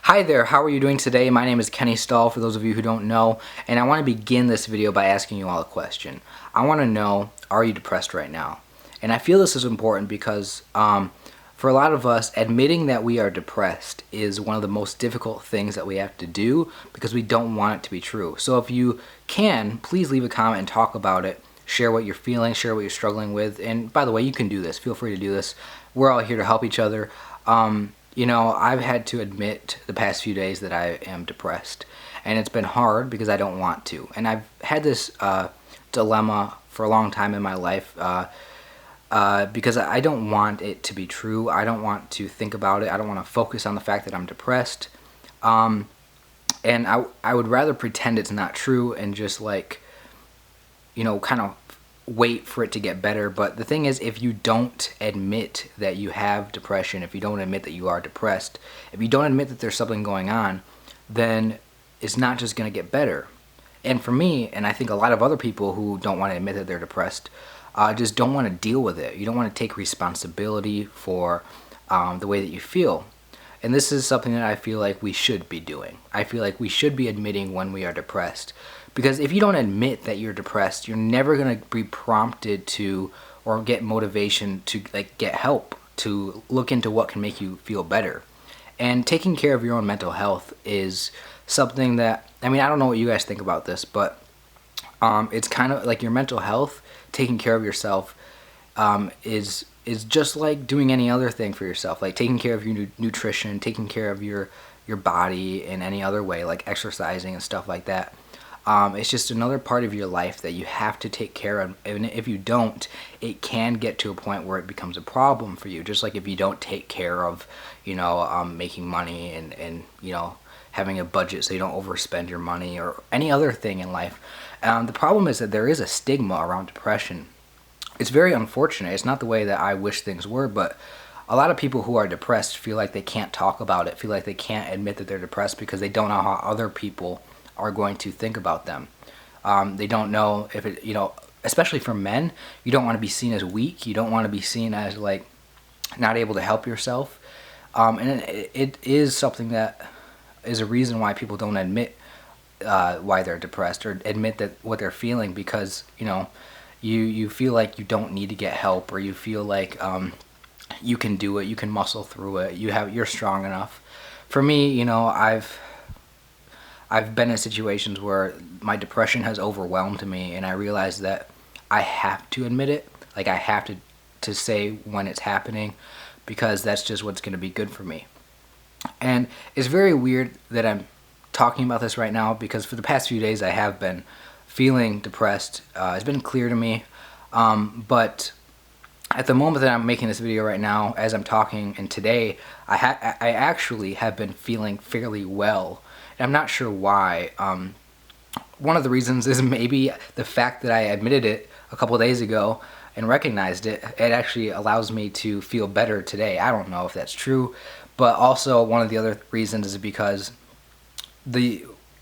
Hi there, how are you doing today? My name is Kenny Stahl, for those of you who don't know, and I want to begin this video by asking you all a question. I want to know, are you depressed right now? And I feel this is important because for a lot of us, admitting that we are depressed is one of the most difficult things that we have to do because we don't want it to be true. So if you can, please leave a comment and talk about it. Share what you're feeling, share what you're struggling with, and by the way, you can do this. Feel free to do this. We're all here to help each other. I've had to admit the past few days that I am depressed, and it's been hard because I don't want to. And I've had this dilemma for a long time in my life because I don't want it to be true. I don't want to think about it. I don't want to focus on the fact that I'm depressed. And I would rather pretend it's not true and just kind of wait for it to get better. But the thing is, if you don't admit that you have depression, if you don't admit that you are depressed, if you don't admit that there's something going on, then it's not just going to get better. And for me, and I think a lot of other people who don't want to admit that they're depressed, just don't want to deal with it. You don't want to take responsibility for the way that you feel. And this is something that I feel like we should be doing. I feel like we should be admitting when we are depressed. Because if you don't admit that you're depressed, you're never going to be prompted to or get motivation to get help, to look into what can make you feel better. And taking care of your own mental health is something that, I don't know what you guys think about this, but it's kind of like your mental health, taking care of yourself is just like doing any other thing for yourself, like taking care of your nutrition, taking care of your body in any other way, like exercising and stuff like that. It's just another part of your life that you have to take care of, and if you don't, it can get to a point where it becomes a problem for you. Just like if you don't take care of, making money and having a budget so you don't overspend your money or any other thing in life. The problem is that there is a stigma around depression. It's very unfortunate. It's not the way that I wish things were, but a lot of people who are depressed feel like they can't talk about it, feel like they can't admit that they're depressed because they don't know how other people are going to think about them. They don't know if it, especially for men, you don't want to be seen as weak. You don't want to be seen as not able to help yourself. And it is something that is a reason why people don't admit why they're depressed or admit that what they're feeling, because you feel like you don't need to get help, or you feel like you can do it, you can muscle through it, you're strong enough. For me, I've been in situations where my depression has overwhelmed me, and I realized that I have to admit it. Like, I have to say when it's happening, because that's just what's going to be good for me. And it's very weird that I'm talking about this right now, because for the past few days I have been feeling depressed. It's been clear to me, but at the moment that I'm making this video right now, as I'm talking, and today, I actually have been feeling fairly well. And I'm not sure why. One of the reasons is maybe the fact that I admitted it a couple of days ago and recognized it. It actually allows me to feel better today. I don't know if that's true, but also one of the other reasons is because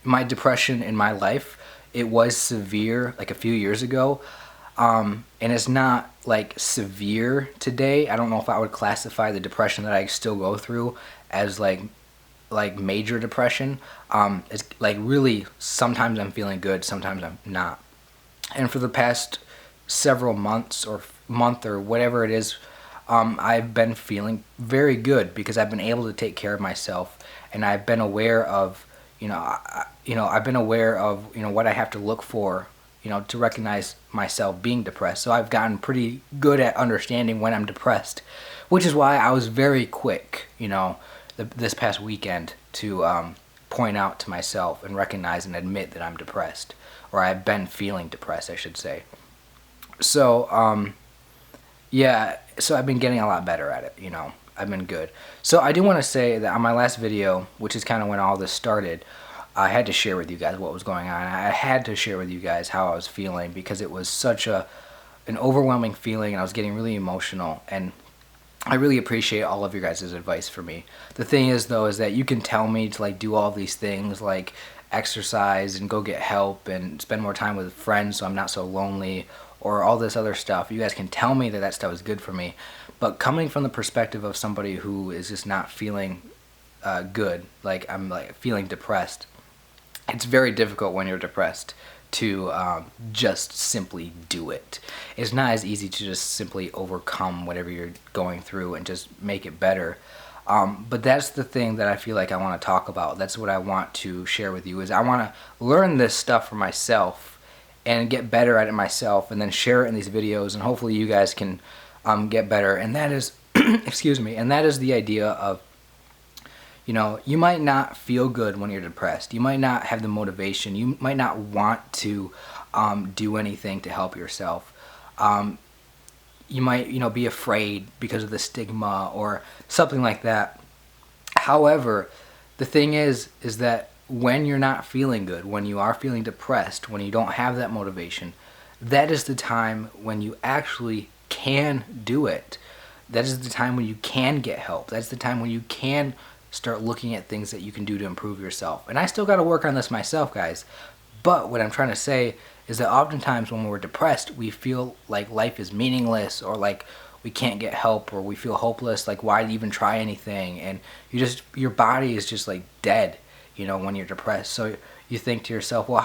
my depression in my life, it was severe like a few years ago, and it's not like severe today. I don't know if I would classify the depression that I still go through as like major depression. It's like really, sometimes I'm feeling good, sometimes I'm not. And for the past several months or month or whatever it is, I've been feeling very good because I've been able to take care of myself, and I've been aware of I've been aware of what I have to look for to recognize myself being depressed. So I've gotten pretty good at understanding when I'm depressed, which is why I was very quick this past weekend to point out to myself and recognize and admit that I'm depressed, or I've been feeling depressed, I should say. So so I've been getting a lot better at it. I've been good. So I do want to say that on my last video, which is kind of when all this started, I had to share with you guys what was going on. I had to share with you guys how I was feeling, because it was such an overwhelming feeling, and I was getting really emotional, and I really appreciate all of your guys' advice for me. The thing is, though, is that you can tell me to do all these things, like exercise and go get help and spend more time with friends so I'm not so lonely, or all this other stuff. You guys can tell me that stuff is good for me, but coming from the perspective of somebody who is just not feeling good, like I'm like feeling depressed. It's very difficult when you're depressed to just simply do it. It's not as easy to just simply overcome whatever you're going through and just make it better. But that's the thing that I feel like I want to talk about. That's what I want to share with you, is I want to learn this stuff for myself and get better at it myself, and then share it in these videos, and hopefully you guys can get better. And that is excuse me, and that is the idea of, you know, you might not feel good when you're depressed. You might not have the motivation. You might not want to do anything to help yourself. You might, you know, be afraid because of the stigma or something like that. However, the thing is that when you're not feeling good, when you are feeling depressed, when you don't have that motivation, that is the time when you actually can do it. That is the time when you can get help. That's the time when you can start looking at things that you can do to improve yourself. And I still got to work on this myself, guys. But what I'm trying to say is that oftentimes when we're depressed, we feel like life is meaningless, or like we can't get help, or we feel hopeless, like why even try anything? And your body is just like dead, you know, when you're depressed. So you think to yourself, well,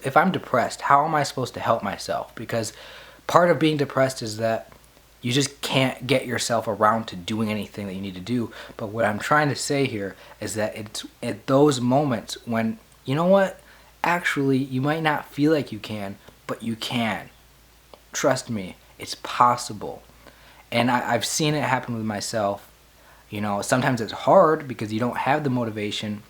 if I'm depressed, how am I supposed to help myself? Because part of being depressed is that you just can't get yourself around to doing anything that you need to do. But what I'm trying to say here is that it's at those moments when, you know what, actually you might not feel like you can, but you can. Trust me, it's possible. And I've seen it happen with myself. You know, sometimes it's hard because you don't have the motivation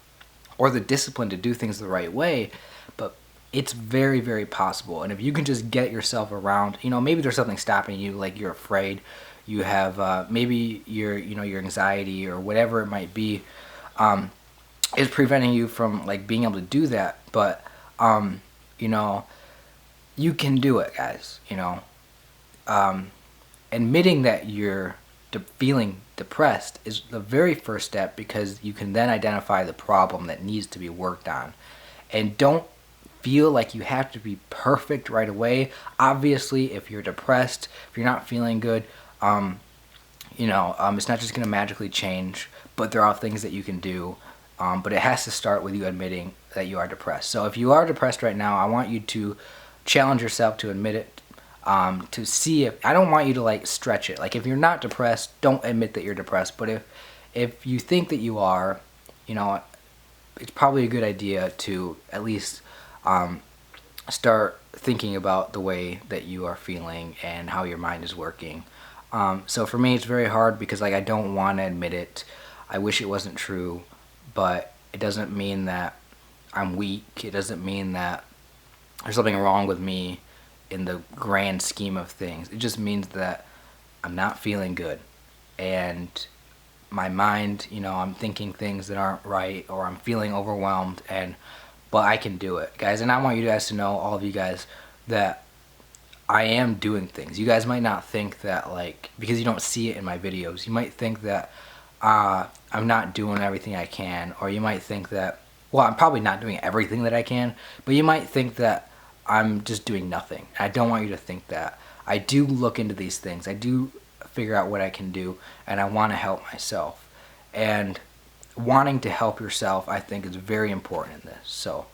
or the discipline to do things the right way, but it's very, very possible. And if you can just get yourself around, you know, maybe there's something stopping you, like you're afraid, you have maybe your anxiety or whatever it might be is preventing you from like being able to do that. But you know, you can do it, guys. You know, admitting that you're feeling depressed is the very first step, because you can then identify the problem that needs to be worked on. And don't feel like you have to be perfect right away. Obviously, if you're depressed, if you're not feeling good, you know, it's not just going to magically change, but there are things that you can do. But it has to start with you admitting that you are depressed. So if you are depressed right now, I want you to challenge yourself to admit it, to see if, I don't want you to like stretch it. Like if you're not depressed, don't admit that you're depressed. But if you think that you are, you know, it's probably a good idea to at least start thinking about the way that you are feeling and how your mind is working. So for me, it's very hard because like I don't want to admit it. I wish it wasn't true, but it doesn't mean that I'm weak. It doesn't mean that there's something wrong with me in the grand scheme of things. It just means that I'm not feeling good, and my mind, you know, I'm thinking things that aren't right, or I'm feeling overwhelmed, but I can do it, guys. And I want you guys to know, all of you guys, that I am doing things. You guys might not think that, like, because you don't see it in my videos, you might think that I'm not doing everything I can, or you might think that, well, I'm probably not doing everything that I can, but you might think that I'm just doing nothing. I don't want you to think that. I do look into these things. I do figure out what I can do, and I want to help myself. And wanting to help yourself, I think, is very important in this. So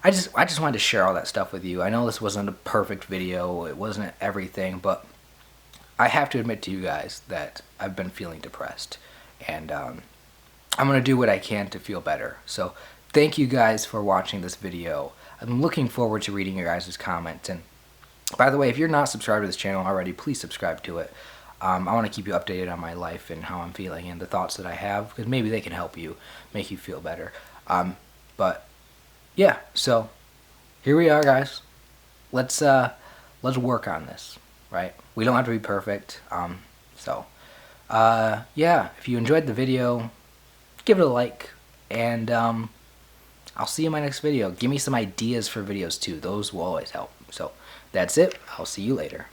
I just wanted to share all that stuff with you. I know this wasn't a perfect video. It wasn't everything, but I have to admit to you guys that I've been feeling depressed, and I'm going to do what I can to feel better. So thank you guys for watching this video. I'm looking forward to reading your guys' comments. And by the way, if you're not subscribed to this channel already, please subscribe to it. I want to keep you updated on my life and how I'm feeling and the thoughts that I have, because maybe they can help you, make you feel better. But yeah, so here we are, guys. Let's work on this, right? We don't have to be perfect. Yeah, if you enjoyed the video, give it a like, and I'll see you in my next video. Give me some ideas for videos too. Those will always help. So that's it. I'll see you later.